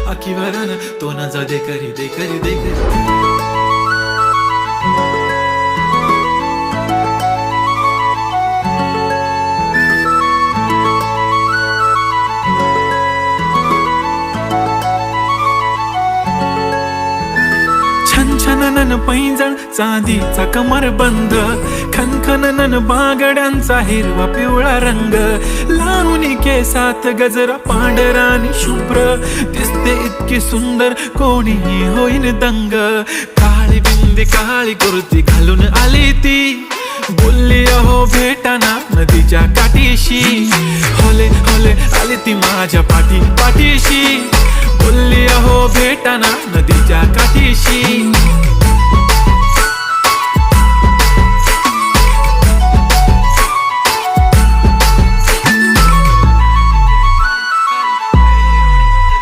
आखीवरन तोंडाचा दे करी दे करी दे करी. छनछननन पैंजण चांदीचा कमरबंद, खनखननन बांगड्यांचा हिरवा पिवळा रंग, लावणी केसात गजरा पांढरा आणि शुभ्र, दिसते इतकी सुंदर कोणीही होईन दंग. काळी बिंदी काळी कुर्ती घालून आली ती, बोलली अहो भेटाना नदीच्या काठीशी. होले होले आली ती माझ्या पाठीशी, बोलली अहो भेटाना नदीच्या काठीशी.